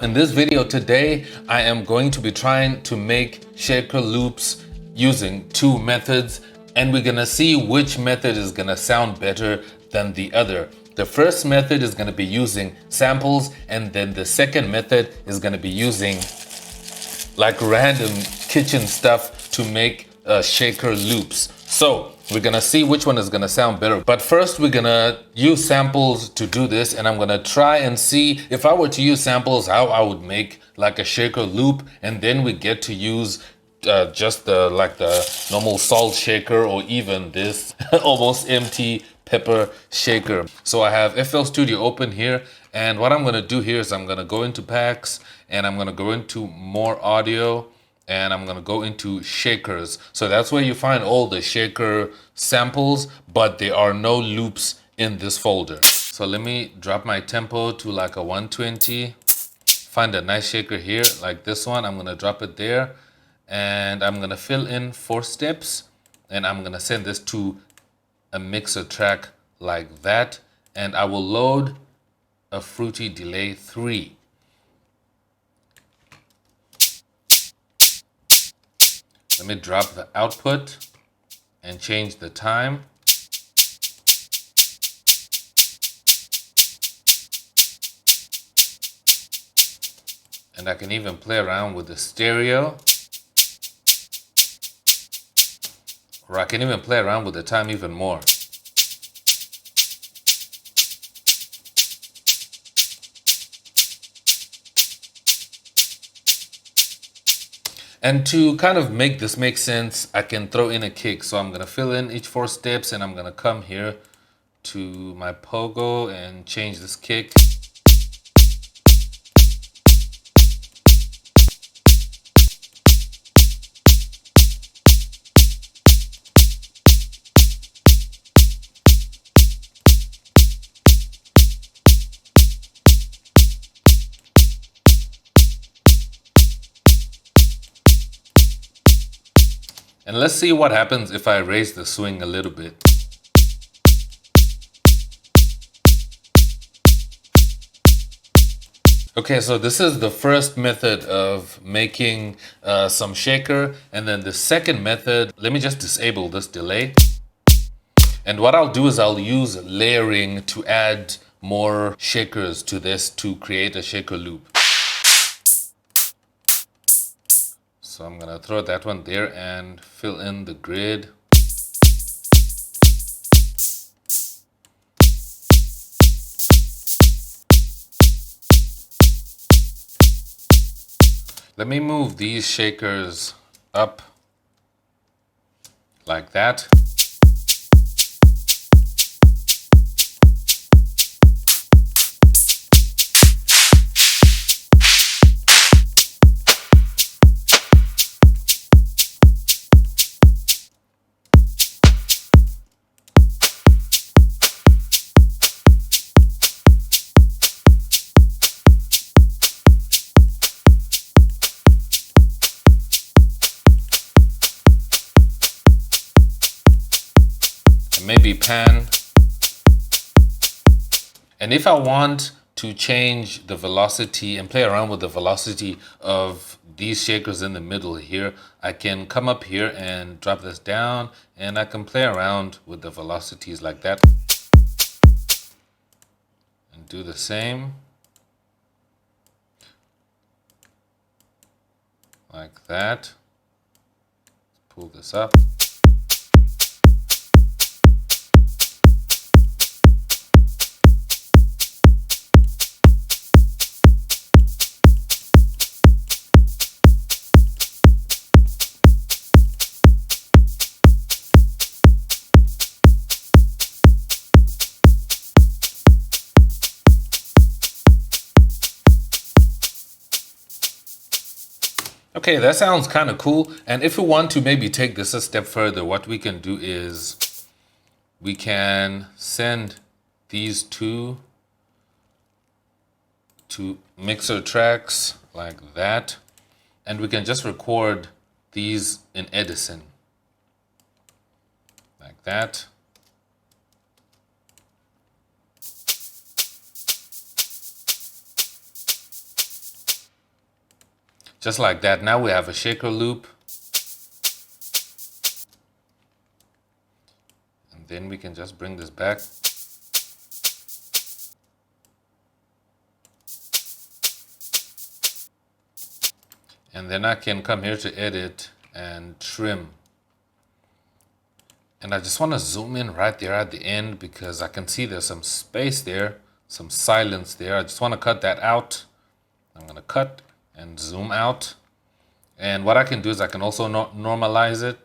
In this video today, I am going to be trying to make shaker loops using two methods, and we're gonna see which method is gonna sound better than the other. The first method is gonna be using samples, and then the second method is gonna be using like random kitchen stuff to make shaker loops. So we're gonna see which one is gonna sound better. But first we're gonna use samples to do this, and I'm gonna try and see if I were to use samples, how I would make like a shaker loop, and then we get to use just the normal salt shaker, or even this almost empty pepper shaker. So I have FL Studio open here, and what I'm gonna do here is I'm gonna go into packs, and I'm gonna go into more audio, and I'm gonna go into shakers. So that's where you find all the shaker samples, but there are no loops in this folder. So let me drop my tempo to like a 120. Find a nice shaker here, like this one. I'm gonna drop it there, and I'm gonna fill in 4 steps, and I'm gonna send this to a mixer track like that, and I will load a Fruity Delay 3. Let me drop the output and change the time. And I can even play around with the stereo. Or I can even play around with the time even more. And to kind of make this make sense, I can throw in a kick. So I'm gonna fill in each 4 steps, and I'm gonna come here to my pogo and change this kick. And let's see what happens if I raise the swing a little bit. Okay, so this is the first method of making some shaker. And then the second method, let me just disable this delay. And what I'll do is I'll use layering to add more shakers to this to create a shaker loop. So I'm gonna throw that one there and fill in the grid. Let me move these shakers up like that. Maybe pan. And if I want to change the velocity and play around with the velocity of these shakers in the middle here, I can come up here and drop this down, and I can play around with the velocities like that. And do the same. Like that. Pull this up. Okay, that sounds kind of cool. And if we want to maybe take this a step further, what we can do is we can send these two to mixer tracks like that. And we can just record these in Edison like that. Just like that. Now we have a shaker loop. And then we can just bring this back. And then I can come here to edit and trim. And I just want to zoom in right there at the end because I can see there's some space there, some silence there. I just want to cut that out. I'm going to cut and zoom out. And what I can do is I can also normalize it.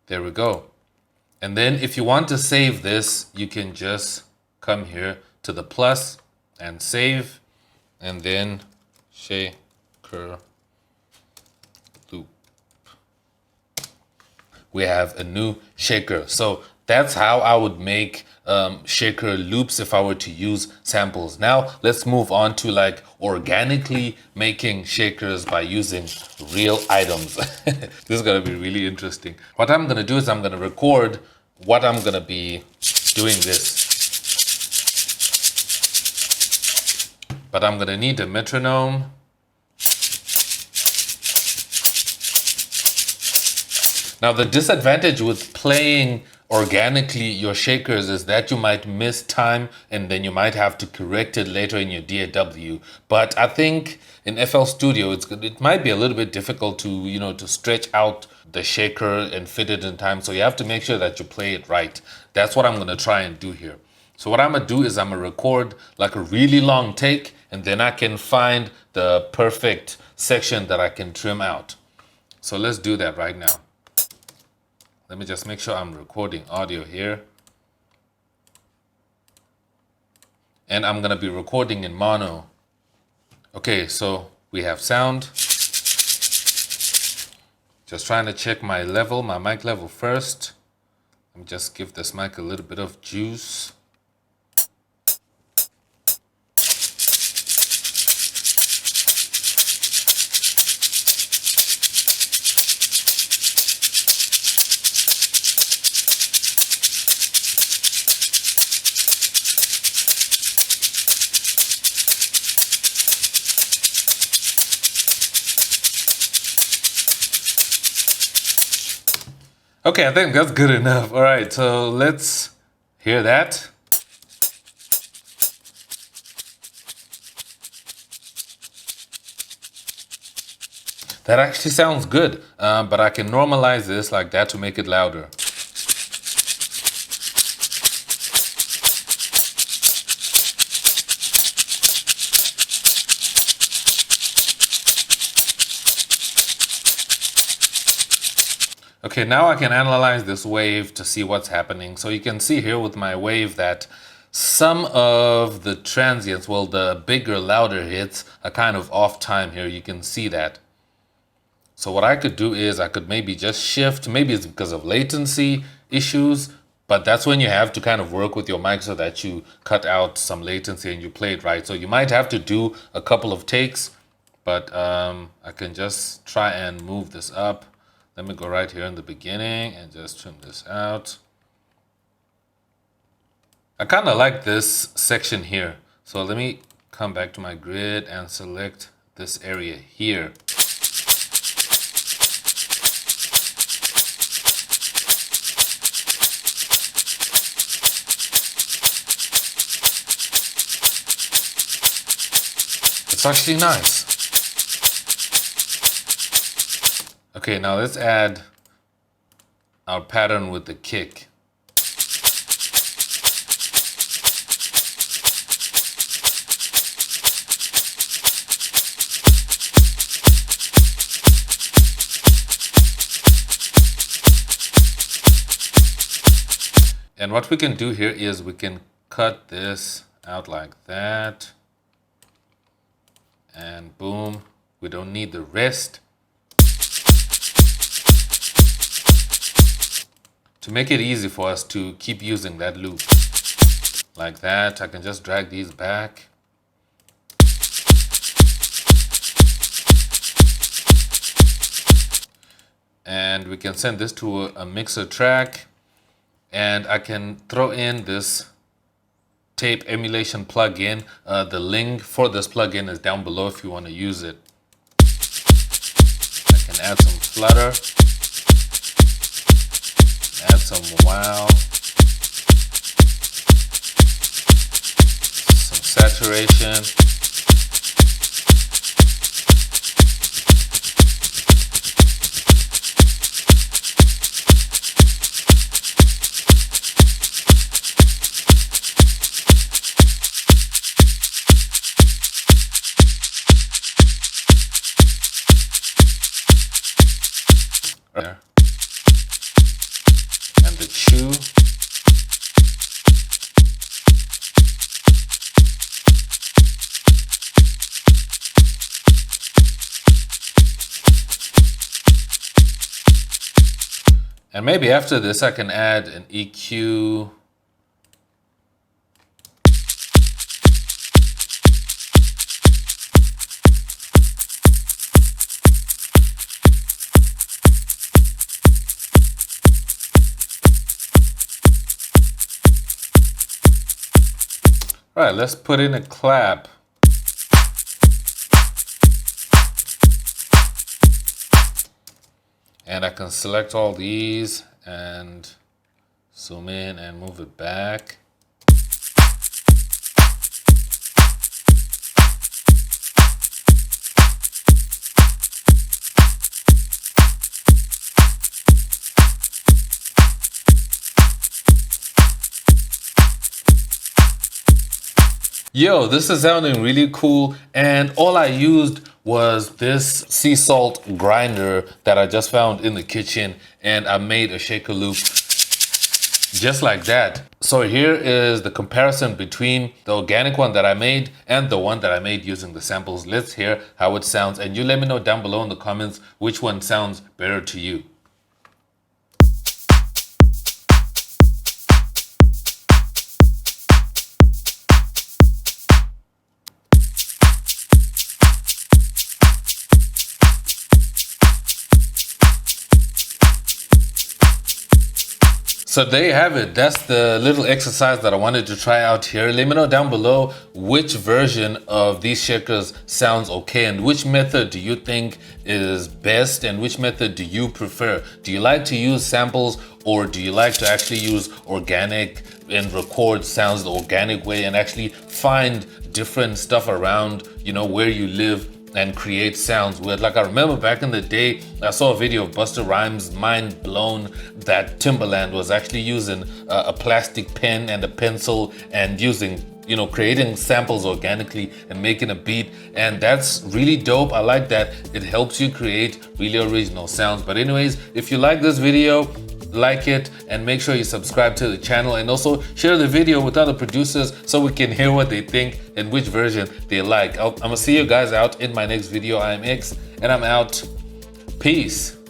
There we go. And then if you want to save this, you can just come here to the plus and save. And then shaker loop. We have a new shaker. So that's how I would make shaker loops if I were to use samples. Now let's move on to like organically making shakers by using real items. This is gonna be really interesting. What I'm gonna do is I'm gonna record what I'm gonna be doing this. But I'm gonna need a metronome. Now the disadvantage with playing organically your shakers is that you might miss time and then you might have to correct it later in your DAW. But I think in FL Studio it might be a little bit difficult to to stretch out the shaker and fit it in time. So you have to make sure that you play it right. That's what I'm gonna try and do here. So what I'm gonna do is I'm gonna record like a really long take and then I can find the perfect section that I can trim out. So let's do that right now. Let me just make sure I'm recording audio here. And I'm gonna be recording in mono. Okay, so we have sound. Just trying to check my level, my mic level first. Let me just give this mic a little bit of juice. Okay, I think that's good enough. All right, so let's hear that. That actually sounds good, but I can normalize this like that to make it louder. Okay, now I can analyze this wave to see what's happening. So you can see here with my wave that some of the transients, well, the bigger, louder hits are kind of off time here. You can see that. So what I could do is I could maybe just shift. Maybe it's because of latency issues, but that's when you have to kind of work with your mic so that you cut out some latency and you play it right. So you might have to do a couple of takes, but I can just try and move this up. Let me go right here in the beginning and just trim this out. I kind of like this section here. So let me come back to my grid and select this area here. It's actually nice. Okay, now let's add our pattern with the kick. And what we can do here is we can cut this out like that. And boom, we don't need the rest. To make it easy for us to keep using that loop. Like that, I can just drag these back. And we can send this to a mixer track. And I can throw in this tape emulation plugin. The link for this plugin is down below if you want to use it. I can add some flutter, add some wow, some saturation. There. And the chew. And maybe after this I can add an EQ. All right, let's put in a clap. And I can select all these and zoom in and move it back. Yo, this is sounding really cool, and all I used was this sea salt grinder that I just found in the kitchen, and I made a shaker loop just like that. So here is the comparison between the organic one that I made and the one that I made using the samples. Let's hear how it sounds, and you let me know down below in the comments which one sounds better to you. So there you have it. That's the little exercise that I wanted to try out here. Let me know down below which version of these shakers sounds okay, and which method do you think is best, and which method do you prefer? Do you like to use samples, or do you like to actually use organic and record sounds the organic way and actually find different stuff around, you know, where you live and create sounds with? Like, I remember back in the day, I saw a video of Busta Rhymes, mind blown that Timbaland was actually using a plastic pen and a pencil and using, you know, creating samples organically and making a beat. And that's really dope. I like that. It helps you create really original sounds. But anyways, if you like this video, like it and make sure you subscribe to the channel, and also share the video with other producers so we can hear what they think and which version they like. I'm gonna see you guys out in my next video. I am X and I'm out. Peace.